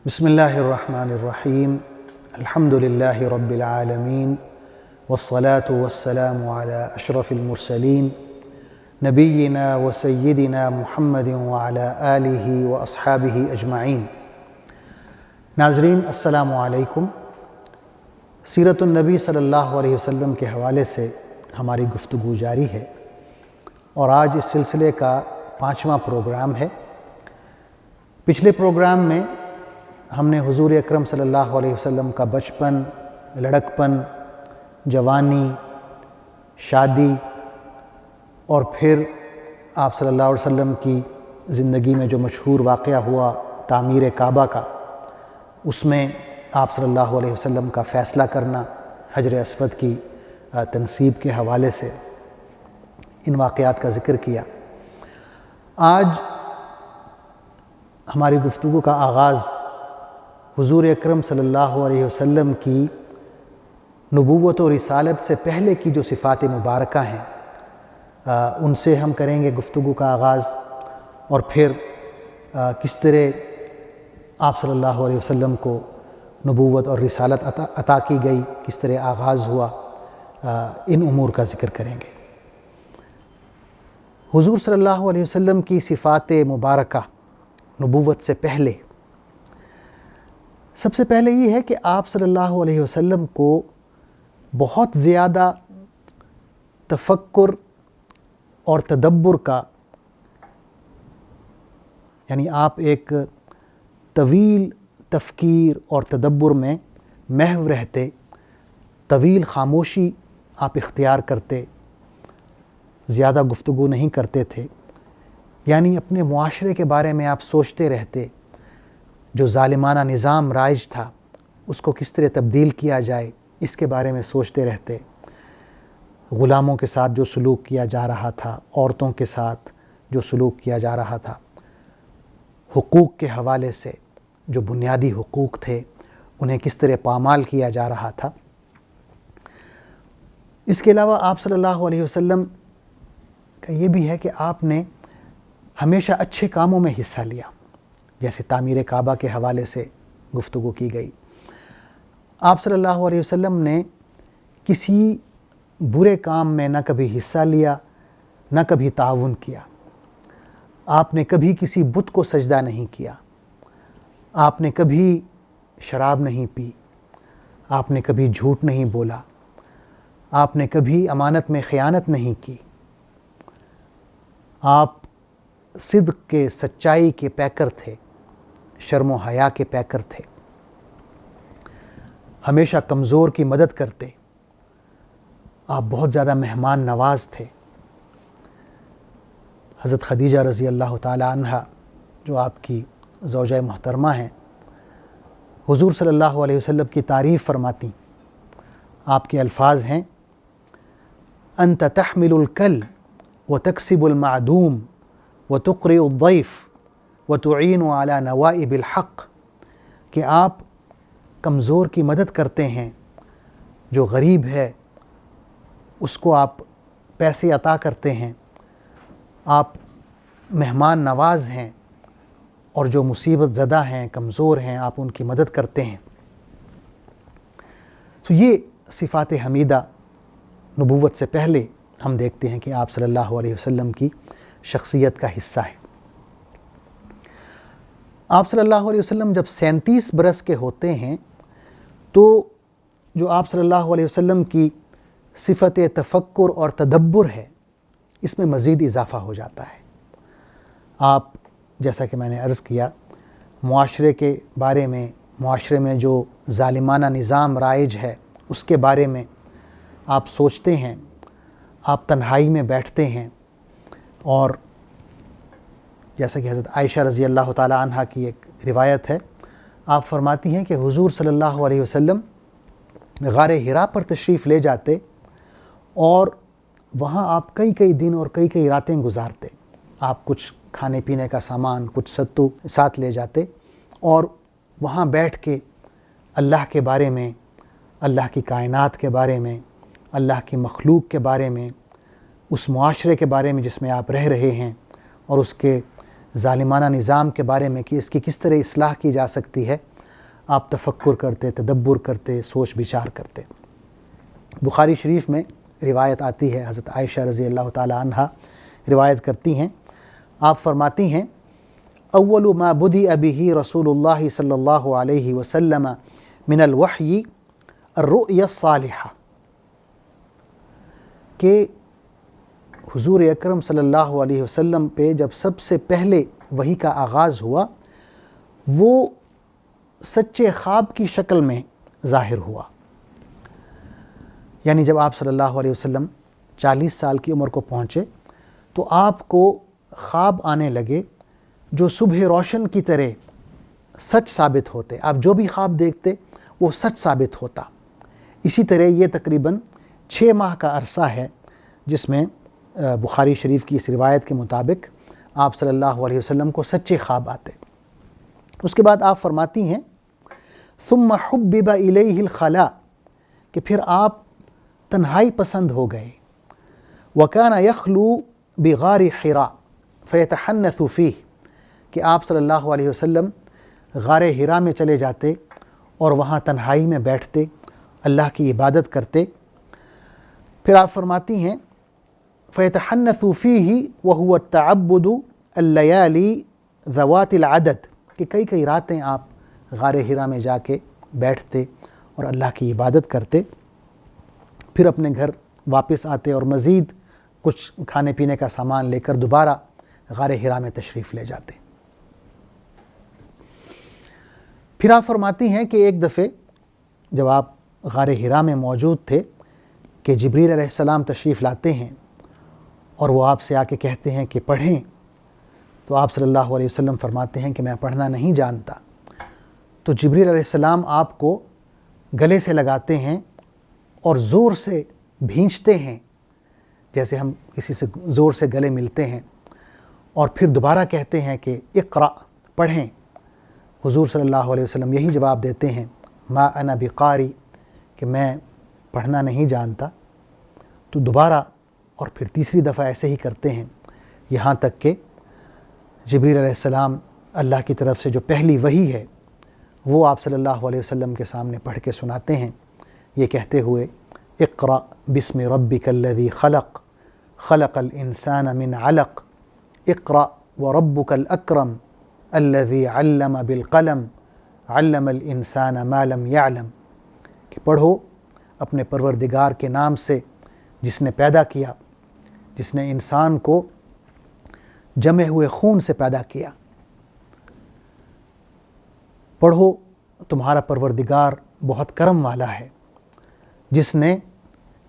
بسم اللہ الرحمن الرحیم الحمد للہ رب العالمین والصلاة والسلام علی اشرف المرسلین نبینا و سیدنا محمد وعلی آلہ و اصحابہ اجمعین۔ ناظرین السلام علیکم۔ سیرت النبی صلی اللہ علیہ وسلم کے حوالے سے ہماری گفتگو جاری ہے اور آج اس سلسلے کا 5واں پروگرام ہے۔ پچھلے پروگرام میں ہم نے حضور اکرم صلی اللہ علیہ وسلم کا بچپن، لڑکپن، جوانی، شادی اور پھر آپ صلی اللہ علیہ وسلم کی زندگی میں جو مشہور واقعہ ہوا تعمیر کعبہ کا، اس میں آپ صلی اللہ علیہ وسلم کا فیصلہ کرنا حجر اسود کی تنصیب کے حوالے سے ان واقعات کا ذکر کیا۔ آج ہماری گفتگو کا آغاز حضور اکرم صلی اللہ علیہ وسلم کی نبوت و رسالت سے پہلے کی جو صفات مبارکہ ہیں ان سے ہم کریں گے گفتگو کا آغاز، اور پھر کس طرح آپ صلی اللہ علیہ وسلم کو نبوت اور رسالت عطا کی گئی، کس طرح آغاز ہوا، ان امور کا ذکر کریں گے۔ حضور صلی اللہ علیہ وسلم کی صفات مبارکہ نبوت سے پہلے، سب سے پہلے یہ ہے کہ آپ صلی اللہ علیہ وسلم کو بہت زیادہ تفکر اور تدبر کا، یعنی آپ ایک طویل تفکیر اور تدبر میں محو رہتے، طویل خاموشی آپ اختیار کرتے، زیادہ گفتگو نہیں کرتے تھے، یعنی اپنے معاشرے کے بارے میں آپ سوچتے رہتے، جو ظالمانہ نظام رائج تھا اس کو کس طرح تبدیل کیا جائے اس کے بارے میں سوچتے رہتے، غلاموں کے ساتھ جو سلوک کیا جا رہا تھا، عورتوں کے ساتھ جو سلوک کیا جا رہا تھا، حقوق کے حوالے سے جو بنیادی حقوق تھے انہیں کس طرح پامال کیا جا رہا تھا۔ اس کے علاوہ آپ صلی اللہ علیہ وسلم کا یہ بھی ہے کہ آپ نے ہمیشہ اچھے کاموں میں حصہ لیا، جیسے تعمیر کعبہ کے حوالے سے گفتگو کی گئی۔ آپ صلی اللہ علیہ وسلم نے کسی برے کام میں نہ کبھی حصہ لیا، نہ کبھی تعاون کیا۔ آپ نے کبھی کسی بت کو سجدہ نہیں کیا، آپ نے کبھی شراب نہیں پی، آپ نے کبھی جھوٹ نہیں بولا، آپ نے کبھی امانت میں خیانت نہیں کی۔ آپ صدق کے، سچائی کے پیکر تھے، شرم و حیا کے پیکر تھے، ہمیشہ کمزور کی مدد کرتے، آپ بہت زیادہ مہمان نواز تھے۔ حضرت خدیجہ رضی اللہ تعالی عنہ جو آپ کی زوجہ محترمہ ہیں، حضور صلی اللہ علیہ وسلم کی تعریف فرماتی، آپ کے الفاظ ہیں: انت تحمل الکل وتکسب المعدوم وتقرئ الضیف وتعین علی نوائب الحق، کہ آپ کمزور کی مدد کرتے ہیں، جو غریب ہے اس کو آپ پیسے عطا کرتے ہیں، آپ مہمان نواز ہیں، اور جو مصیبت زدہ ہیں، کمزور ہیں، آپ ان کی مدد کرتے ہیں۔ تو یہ صفات حمیدہ نبوت سے پہلے ہم دیکھتے ہیں کہ آپ صلی اللہ علیہ وسلم کی شخصیت کا حصہ ہے۔ آپ صلی اللہ علیہ وسلم جب 37 برس کے ہوتے ہیں تو جو آپ صلی اللہ علیہ وسلم کی صفت تفکر اور تدبر ہے اس میں مزید اضافہ ہو جاتا ہے۔ آپ، جیسا کہ میں نے عرض کیا، معاشرے کے بارے میں، معاشرے میں جو ظالمانہ نظام رائج ہے اس کے بارے میں آپ سوچتے ہیں، آپ تنہائی میں بیٹھتے ہیں، اور جیسا کہ حضرت عائشہ رضی اللہ تعالی عنہ کی ایک روایت ہے، آپ فرماتی ہیں کہ حضور صلی اللہ علیہ وسلم غار حرا پر تشریف لے جاتے اور وہاں آپ کئی دن اور کئی راتیں گزارتے۔ آپ کچھ کھانے پینے کا سامان، کچھ ستو ساتھ لے جاتے اور وہاں بیٹھ کے اللہ کے بارے میں، اللہ کی کائنات کے بارے میں، اللہ کی مخلوق کے بارے میں، اس معاشرے کے بارے میں جس میں آپ رہ رہے ہیں، اور اس کے ظالمانہ نظام کے بارے میں کہ اس کی کس طرح اصلاح کی جا سکتی ہے، آپ تفکر کرتے، تدبر کرتے، سوچ بچار کرتے۔ بخاری شریف میں روایت آتی ہے، حضرت عائشہ رضی اللہ تعالی عنہ روایت کرتی ہیں، آپ فرماتی ہیں اول ما بدئ به رسول اللہ صلی اللہ علیہ وسلم من الوحی الرؤیا الصالحہ، کہ حضور اکرم صلی اللہ علیہ وسلم پہ جب سب سے پہلے وحی کا آغاز ہوا وہ سچے خواب کی شکل میں ظاہر ہوا۔ یعنی جب آپ صلی اللہ علیہ وسلم 40 سال کی عمر کو پہنچے تو آپ کو خواب آنے لگے جو صبح روشن کی طرح سچ ثابت ہوتے، آپ جو بھی خواب دیکھتے وہ سچ ثابت ہوتا۔ اسی طرح یہ تقریباً 6 ماہ کا عرصہ ہے جس میں بخاری شریف کی اس روایت کے مطابق آپ صلی اللہ علیہ وسلم کو سچے خواب آتے۔ اس کے بعد آپ فرماتی ہیں ثم حبب الیہ الخلاء، کہ پھر آپ تنہائی پسند ہو گئے، وکان یخلو بغار حراء فیتحنث فیہ، کہ آپ صلی اللہ علیہ وسلم غار حراء میں چلے جاتے اور وہاں تنہائی میں بیٹھتے، اللہ کی عبادت کرتے۔ پھر آپ فرماتی ہیں فیتحنث فیہ وہو التعبد اللیالی ذوات العدد، کہ کئی راتیں آپ غار حراء میں جا کے بیٹھتے اور اللہ کی عبادت کرتے، پھر اپنے گھر واپس آتے اور مزید کچھ کھانے پینے کا سامان لے کر دوبارہ غار حراء میں تشریف لے جاتے۔ پھر آپ فرماتی ہیں کہ ایک دفعہ جب آپ غار حراء میں موجود تھے کہ جبریل علیہ السلام تشریف لاتے ہیں اور وہ آپ سے آ کے کہتے ہیں کہ پڑھیں، تو آپ صلی اللہ علیہ وسلم فرماتے ہیں کہ میں پڑھنا نہیں جانتا۔ تو جبریل علیہ السلام آپ کو گلے سے لگاتے ہیں اور زور سے بھینچتے ہیں، جیسے ہم کسی سے زور سے گلے ملتے ہیں، اور پھر دوبارہ کہتے ہیں کہ اقرأ، پڑھیں۔ حضور صلی اللہ علیہ وسلم یہی جواب دیتے ہیں ما انا بقاری، کہ میں پڑھنا نہیں جانتا۔ تو دوبارہ اور پھر تیسری دفعہ ایسے ہی کرتے ہیں، یہاں تک کہ جبریل علیہ السلام اللہ کی طرف سے جو پہلی وحی ہے وہ آپ صلی اللہ علیہ وسلم کے سامنے پڑھ کے سناتے ہیں، یہ کہتے ہوئے اقرأ بسم ربک الذی خلق، خلق الانسان من علق، اقرأ وربک الاکرم الذی علم بالقلم، علم الانسان ما لم یعلم، کہ پڑھو اپنے پروردگار کے نام سے جس نے پیدا کیا، جس نے انسان کو جمے ہوئے خون سے پیدا کیا۔ پڑھو تمہارا پروردگار بہت کرم والا ہے جس نے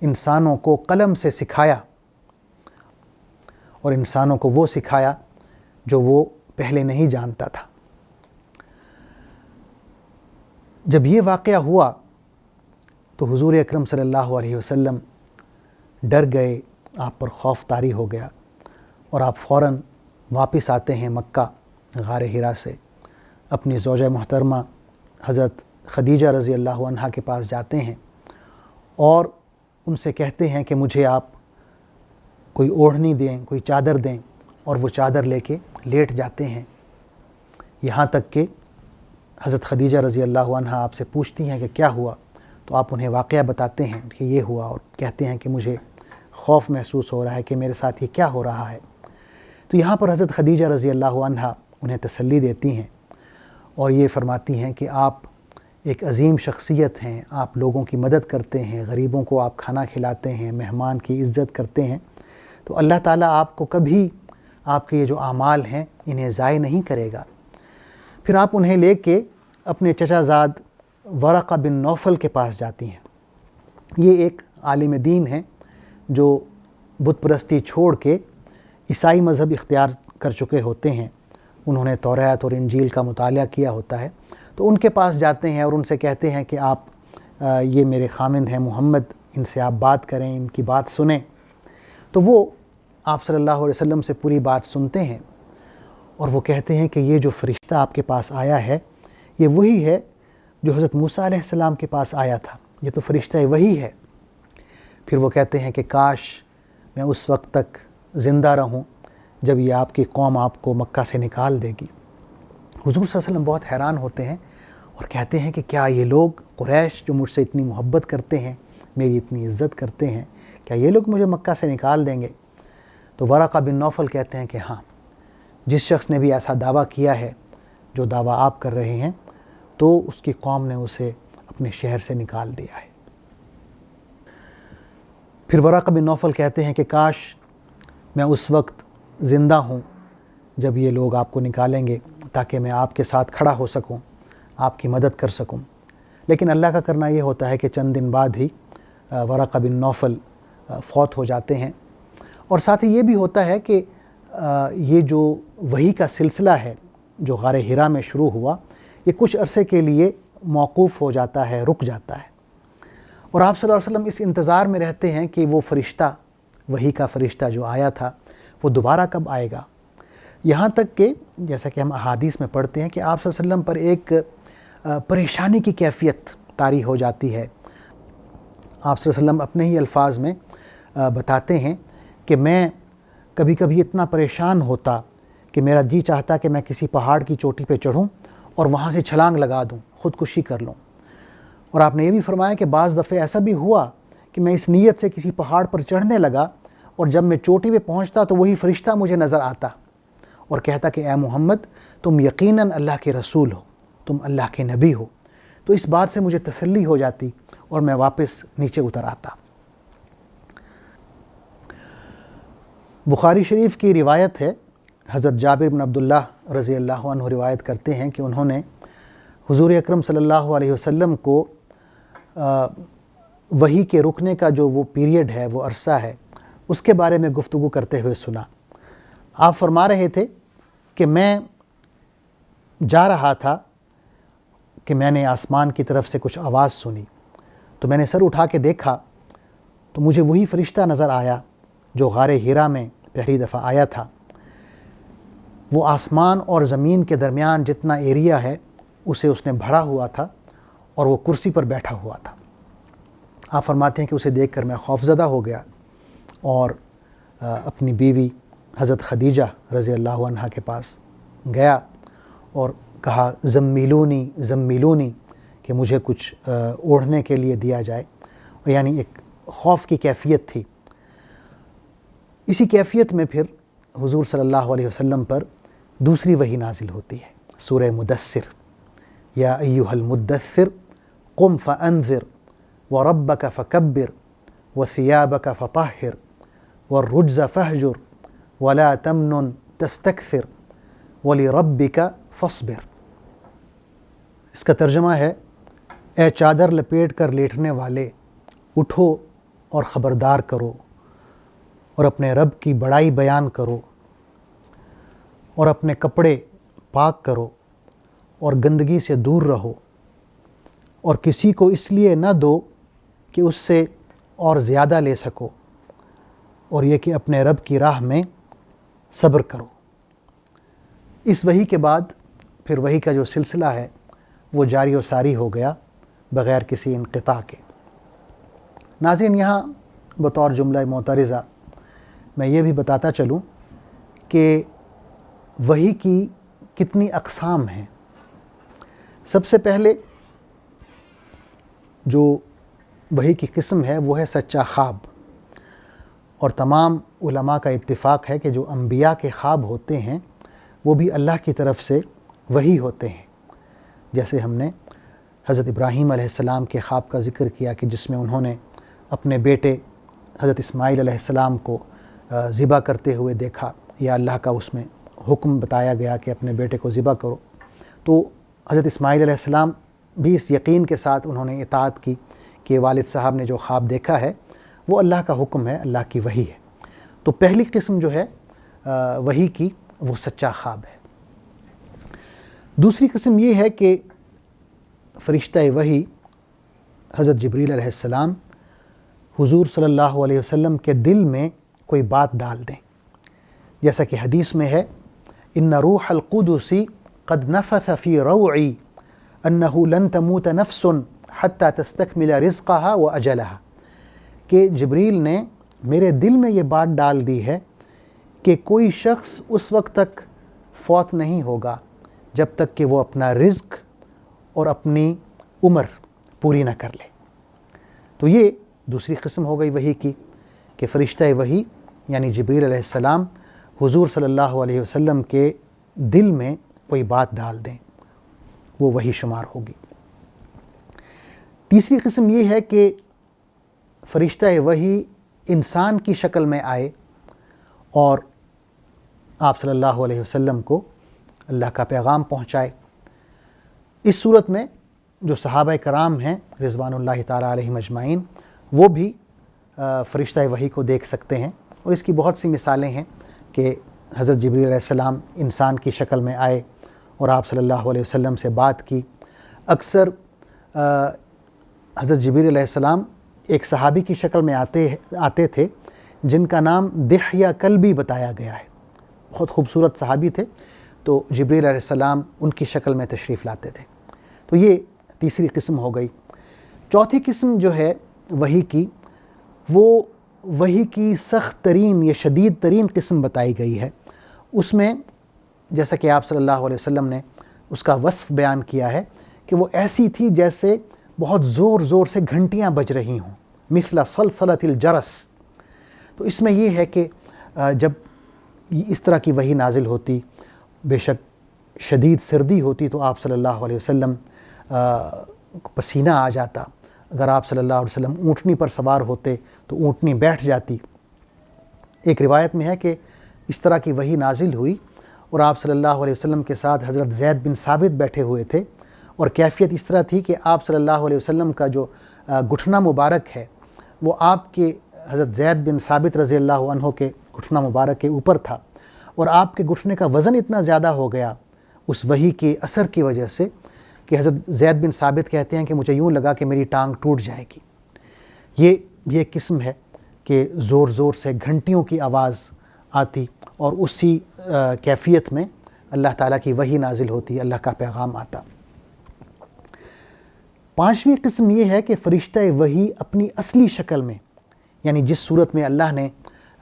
انسانوں کو قلم سے سکھایا، اور انسانوں کو وہ سکھایا جو وہ پہلے نہیں جانتا تھا۔ جب یہ واقعہ ہوا تو حضور اکرم صلی اللہ علیہ وسلم ڈر گئے، آپ پر خوف طاری ہو گیا، اور آپ فوراً واپس آتے ہیں مکہ غار حراء سے، اپنی زوجہ محترمہ حضرت خدیجہ رضی اللہ عنہا کے پاس جاتے ہیں اور ان سے کہتے ہیں کہ مجھے آپ کوئی اوڑھنی دیں، کوئی چادر دیں، اور وہ چادر لے کے لیٹ جاتے ہیں، یہاں تک کہ حضرت خدیجہ رضی اللہ عنہا آپ سے پوچھتی ہیں کہ کیا ہوا، تو آپ انہیں واقعہ بتاتے ہیں کہ یہ ہوا، اور کہتے ہیں کہ مجھے خوف محسوس ہو رہا ہے کہ میرے ساتھ یہ کیا ہو رہا ہے۔ تو یہاں پر حضرت خدیجہ رضی اللہ عنہا انہیں تسلی دیتی ہیں اور یہ فرماتی ہیں کہ آپ ایک عظیم شخصیت ہیں، آپ لوگوں کی مدد کرتے ہیں، غریبوں کو آپ کھانا کھلاتے ہیں، مہمان کی عزت کرتے ہیں، تو اللہ تعالیٰ آپ کو کبھی آپ کے یہ جو اعمال ہیں انہیں ضائع نہیں کرے گا۔ پھر آپ انہیں لے کے اپنے چچا زاد ورقہ بن نوفل کے پاس جاتی ہیں۔ یہ ایک عالم دین ہیں جو بت پرستی چھوڑ کے عیسائی مذہب اختیار کر چکے ہوتے ہیں، انہوں نے توریت اور انجیل کا مطالعہ کیا ہوتا ہے، تو ان کے پاس جاتے ہیں اور ان سے کہتے ہیں کہ آپ یہ میرے خامند ہیں محمد، ان سے آپ بات کریں، ان کی بات سنیں۔ تو وہ آپ صلی اللہ علیہ وسلم سے پوری بات سنتے ہیں اور وہ کہتے ہیں کہ یہ جو فرشتہ آپ کے پاس آیا ہے یہ وہی ہے جو حضرت موسیٰ علیہ السلام کے پاس آیا تھا، یہ تو فرشتہ وہی ہے۔ پھر وہ کہتے ہیں کہ کاش میں اس وقت تک زندہ رہوں جب یہ آپ کی قوم آپ کو مکہ سے نکال دے گی۔ حضور صلی اللہ علیہ وسلم بہت حیران ہوتے ہیں، اور کہتے ہیں کہ کیا یہ لوگ قریش جو مجھ سے اتنی محبت کرتے ہیں، میری اتنی عزت کرتے ہیں، کیا یہ لوگ مجھے مکہ سے نکال دیں گے؟ تو ورقہ بن نوفل کہتے ہیں کہ ہاں، جس شخص نے بھی ایسا دعویٰ کیا ہے جو دعویٰ آپ کر رہے ہیں، تو اس کی قوم نے اسے اپنے شہر سے نکال دیا ہے۔ پھر ورقہ بن نوفل کہتے ہیں کہ کاش میں اس وقت زندہ ہوں جب یہ لوگ آپ کو نکالیں گے، تاکہ میں آپ کے ساتھ کھڑا ہو سکوں، آپ کی مدد کر سکوں۔ لیکن اللہ کا کرنا یہ ہوتا ہے کہ چند دن بعد ہی ورقہ بن نوفل فوت ہو جاتے ہیں۔ اور ساتھ ہی یہ بھی ہوتا ہے کہ یہ جو وحی کا سلسلہ ہے جو غار حرا میں شروع ہوا، یہ کچھ عرصے کے لیے موقوف ہو جاتا ہے، رک جاتا ہے، اور آپ صلی اللہ علیہ وسلم اس انتظار میں رہتے ہیں کہ وہ فرشتہ، وحی کا فرشتہ جو آیا تھا، وہ دوبارہ کب آئے گا۔ یہاں تک کہ جیسا کہ ہم احادیث میں پڑھتے ہیں کہ آپ صلی اللہ علیہ وسلم پر ایک پریشانی کی کیفیت طاری ہو جاتی ہے۔ آپ صلی اللہ علیہ وسلم اپنے ہی الفاظ میں بتاتے ہیں کہ میں کبھی کبھی اتنا پریشان ہوتا کہ میرا جی چاہتا کہ میں کسی پہاڑ کی چوٹی پہ چڑھوں اور وہاں سے چھلانگ لگا دوں، خودکشی کر لوں۔ اور آپ نے یہ بھی فرمایا کہ بعض دفعے ایسا بھی ہوا کہ میں اس نیت سے کسی پہاڑ پر چڑھنے لگا، اور جب میں چوٹی پہ پہنچتا تو وہی فرشتہ مجھے نظر آتا اور کہتا کہ اے محمد، تم یقیناً اللہ کے رسول ہو، تم اللہ کے نبی ہو۔ تو اس بات سے مجھے تسلی ہو جاتی اور میں واپس نیچے اتر آتا۔ بخاری شریف کی روایت ہے، حضرت جابر بن عبداللہ رضی اللہ عنہ روایت کرتے ہیں کہ انہوں نے حضور اکرم صلی اللہ علیہ وسلم کو وحی کے رکنے کا جو وہ پیریڈ ہے، وہ عرصہ ہے، اس کے بارے میں گفتگو کرتے ہوئے سنا۔ آپ فرما رہے تھے کہ میں جا رہا تھا کہ میں نے آسمان کی طرف سے کچھ آواز سنی، تو میں نے سر اٹھا کے دیکھا تو مجھے وہی فرشتہ نظر آیا جو غار حرا میں پہلی دفعہ آیا تھا۔ وہ آسمان اور زمین کے درمیان جتنا ایریا ہے اسے اس نے بھرا ہوا تھا، اور وہ کرسی پر بیٹھا ہوا تھا۔ آپ فرماتے ہیں کہ اسے دیکھ کر میں خوفزدہ ہو گیا اور اپنی بیوی حضرت خدیجہ رضی اللہ عنہا کے پاس گیا اور کہا زمیلونی زمیلونی، کہ مجھے کچھ اوڑھنے کے لیے دیا جائے، اور یعنی ایک خوف کی کیفیت تھی۔ اسی کیفیت میں پھر حضور صلی اللہ علیہ وسلم پر دوسری وحی نازل ہوتی ہے، سورہ مدثر، یا ایھا المدثر قم فانذر وربک فکبر وثیابک فطہر والرجز فہجر ولا تمنن تستکثر ولربک فاصبر۔ اس کا ترجمہ ہے، اے چادر لپیٹ کر لیٹنے والے، اٹھو اور خبردار کرو اور اپنے رب کی بڑائی بیان کرو، اور اپنے کپڑے پاک کرو اور گندگی سے دور رہو، اور کسی کو اس لیے نہ دو کہ اس سے اور زیادہ لے سکو، اور یہ کہ اپنے رب کی راہ میں صبر کرو۔ اس وحی کے بعد پھر وحی کا جو سلسلہ ہے وہ جاری و ساری ہو گیا بغیر کسی انقطاع کے۔ ناظرین، یہاں بطور جملہ معترضہ میں یہ بھی بتاتا چلوں کہ وحی کی کتنی اقسام ہیں۔ سب سے پہلے جو وحی کی قسم ہے وہ ہے سچا خواب، اور تمام علماء کا اتفاق ہے کہ جو انبیاء کے خواب ہوتے ہیں وہ بھی اللہ کی طرف سے وحی ہوتے ہیں۔ جیسے ہم نے حضرت ابراہیم علیہ السلام کے خواب کا ذکر کیا کہ جس میں انہوں نے اپنے بیٹے حضرت اسماعیل علیہ السلام کو ذبح کرتے ہوئے دیکھا، یا اللہ کا اس میں حکم بتایا گیا کہ اپنے بیٹے کو ذبح کرو، تو حضرت اسماعیل علیہ السلام بھی اس یقین کے ساتھ انہوں نے اطاعت کی کہ والد صاحب نے جو خواب دیکھا ہے وہ اللہ کا حکم ہے، اللہ کی وحی ہے۔ تو پہلی قسم جو ہے وحی کی وہ سچا خواب ہے۔ دوسری قسم یہ ہے کہ فرشتہ وحی حضرت جبریل علیہ السلام حضور صلی اللہ علیہ وسلم کے دل میں کوئی بات ڈال دیں، جیسا کہ حدیث میں ہے، ان روح القدس قد نفث فی روعی انہ لن تموت نفس حتی تستکمل رزقها واجلها، کہ جبریل نے میرے دل میں یہ بات ڈال دی ہے کہ کوئی شخص اس وقت تک فوت نہیں ہوگا جب تک کہ وہ اپنا رزق اور اپنی عمر پوری نہ کر لے۔ تو یہ دوسری قسم ہو گئی وحی کی کہ فرشتہ وحی یعنی جبریل علیہ السلام حضور صلی اللہ علیہ وسلم کے دل میں کوئی بات ڈال دیں، وہ وحی شمار ہوگی۔ تیسری قسم یہ ہے کہ فرشتہ وحی انسان کی شکل میں آئے اور آپ صلی اللہ علیہ وسلم کو اللہ کا پیغام پہنچائے۔ اس صورت میں جو صحابہ کرام ہیں رضوان اللہ تعالیٰ علیہم اجمعین، وہ بھی فرشتہ وحی کو دیکھ سکتے ہیں، اور اس کی بہت سی مثالیں ہیں کہ حضرت جبریل علیہ السلام انسان کی شکل میں آئے اور آپ صلی اللہ علیہ وسلم سے بات کی۔ اکثر حضرت جبریل علیہ السلام ایک صحابی کی شکل میں آتے تھے جن کا نام دحیہ کلبی بتایا گیا ہے، بہت خوبصورت صحابی تھے، تو جبریل علیہ السلام ان کی شکل میں تشریف لاتے تھے۔ تو یہ تیسری قسم ہو گئی۔ چوتھی قسم جو ہے وحی کی، وہ وحی کی سخت ترین یا شدید ترین قسم بتائی گئی ہے۔ اس میں جیسا کہ آپ صلی اللہ علیہ وسلم نے اس کا وصف بیان کیا ہے کہ وہ ایسی تھی جیسے بہت زور زور سے گھنٹیاں بج رہی ہوں، مثل صلصلۃ الجرس۔ تو اس میں یہ ہے کہ جب اس طرح کی وحی نازل ہوتی، بے شک شدید سردی ہوتی تو آپ صلی اللہ علیہ وسلم پسینہ آ جاتا۔ اگر آپ صلی اللہ علیہ وسلم اونٹنی پر سوار ہوتے تو اونٹنی بیٹھ جاتی۔ ایک روایت میں ہے کہ اس طرح کی وحی نازل ہوئی اور آپ صلی اللہ علیہ وسلم کے ساتھ حضرت زید بن ثابت بیٹھے ہوئے تھے، اور کیفیت اس طرح تھی کہ آپ صلی اللہ علیہ وسلم کا جو گھٹنا مبارک ہے وہ آپ کے حضرت زید بن ثابت رضی اللہ عنہ کے گھٹنا مبارک کے اوپر تھا، اور آپ کے گھٹنے کا وزن اتنا زیادہ ہو گیا اس وحی کے اثر کی وجہ سے کہ حضرت زید بن ثابت کہتے ہیں کہ مجھے یوں لگا کہ میری ٹانگ ٹوٹ جائے گی۔ یہ قسم ہے کہ زور زور سے گھنٹیوں کی آواز آتی اور اسی کیفیت میں اللہ تعالیٰ کی وحی نازل ہوتی، اللہ کا پیغام آتا۔ پانچویں قسم یہ ہے کہ فرشتہ وحی اپنی اصلی شکل میں، یعنی جس صورت میں اللہ نے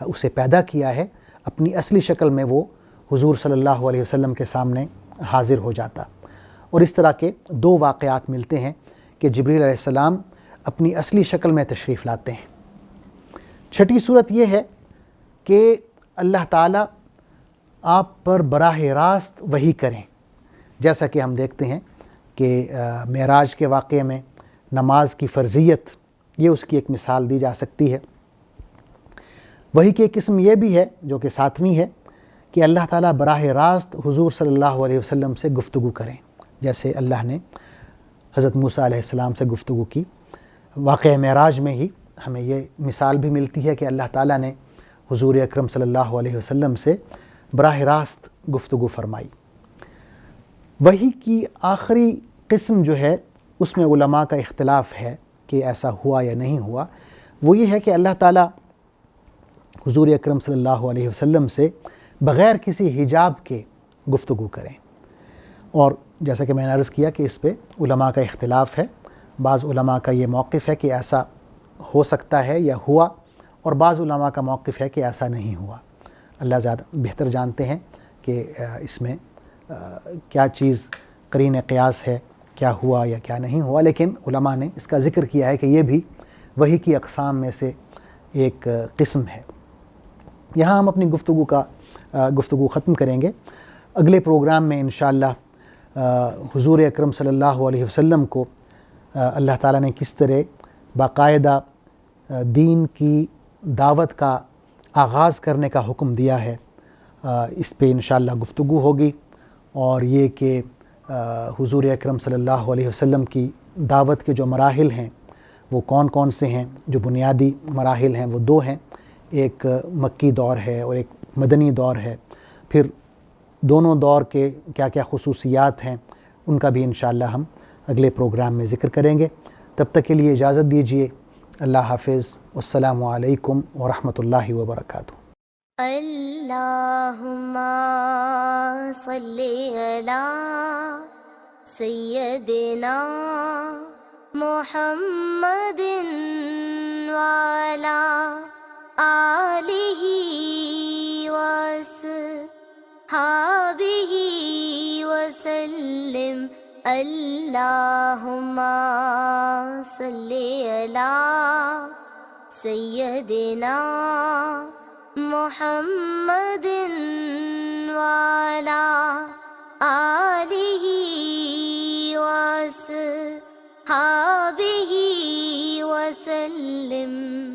اسے پیدا کیا ہے، اپنی اصلی شکل میں وہ حضور صلی اللہ علیہ وسلم کے سامنے حاضر ہو جاتا۔ اور اس طرح کے دو واقعات ملتے ہیں کہ جبریل علیہ السلام اپنی اصلی شکل میں تشریف لاتے ہیں۔ چھٹی صورت یہ ہے کہ اللہ تعالیٰ آپ پر براہ راست وحی کریں، جیسا کہ ہم دیکھتے ہیں کہ معراج کے واقعے میں نماز کی فرضیت، یہ اس کی ایک مثال دی جا سکتی ہے۔ وحی کی ایک قسم یہ بھی ہے جو کہ ساتویں ہے کہ اللہ تعالیٰ براہ راست حضور صلی اللہ علیہ وسلم سے گفتگو کریں، جیسے اللہ نے حضرت موسیٰ علیہ السلام سے گفتگو کی۔ واقعہ معراج میں ہی ہمیں یہ مثال بھی ملتی ہے کہ اللہ تعالیٰ نے حضور اکرم صلی اللہ علیہ وسلم سے براہ راست گفتگو فرمائی۔ وحی کی آخری قسم جو ہے اس میں علماء کا اختلاف ہے کہ ایسا ہوا یا نہیں ہوا۔ وہ یہ ہے کہ اللہ تعالیٰ حضور اکرم صلی اللہ علیہ وسلم سے بغیر کسی حجاب کے گفتگو کریں، اور جیسا کہ میں نے عرض کیا کہ اس پہ علماء کا اختلاف ہے۔ بعض علماء کا یہ موقف ہے کہ ایسا ہو سکتا ہے یا ہوا، اور بعض علماء کا موقف ہے کہ ایسا نہیں ہوا۔ اللہ زیادہ بہتر جانتے ہیں کہ اس میں کیا چیز قرین قیاس ہے، کیا ہوا یا کیا نہیں ہوا، لیکن علماء نے اس کا ذکر کیا ہے کہ یہ بھی وحی کی اقسام میں سے ایک قسم ہے۔ یہاں ہم اپنی گفتگو ختم کریں گے۔ اگلے پروگرام میں انشاءاللہ حضور اکرم صلی اللہ علیہ وسلم کو اللہ تعالیٰ نے کس طرح باقاعدہ دین کی دعوت کا آغاز کرنے کا حکم دیا ہے، اس پہ انشاءاللہ گفتگو ہوگی، اور یہ کہ حضور اکرم صلی اللہ علیہ وسلم کی دعوت کے جو مراحل ہیں وہ کون کون سے ہیں۔ جو بنیادی مراحل ہیں وہ دو ہیں، ایک مکی دور ہے اور ایک مدنی دور ہے۔ پھر دونوں دور کے کیا کیا خصوصیات ہیں ان کا بھی انشاءاللہ ہم اگلے پروگرام میں ذکر کریں گے۔ تب تک کے لیے اجازت دیجیے۔ اللہ حافظ، والسلام علیکم ورحمۃ اللہ وبرکاتہ۔ اللہم صلی علی سیدنا محمد وعلی آلہ وصحبہ وسلم اللہم صلی علی سیدنا محمد وعلی آلہ وصحبہ وسلم.